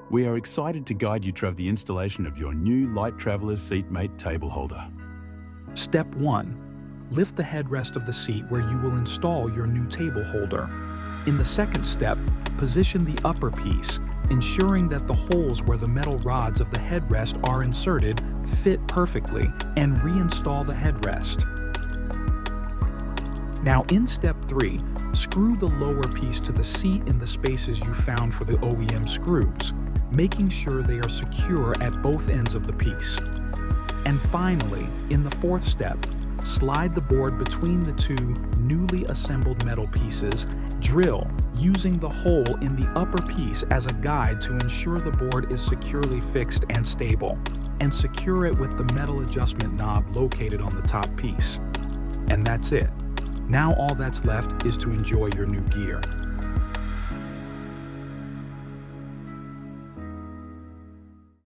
We are excited to guide you through the installation of your new Light Traveler's SeatMate Table Holder. Step 1. Lift the headrest of the seat where you will install your new table holder. In the second step, position the upper piece, ensuring that the holes where the metal rods of the headrest are inserted fit perfectly, and reinstall the headrest. Now in step 3, screw the lower piece to the seat in the spaces you found for the OEM screws, making sure they are secure at both ends of the piece. And finally, in the fourth step, slide the board between the two newly assembled metal pieces, drill using the hole in the upper piece as a guide to ensure the board is securely fixed and stable, and secure it with the metal adjustment knob located on the top piece. And that's it. Now all that's left is to enjoy your new gear.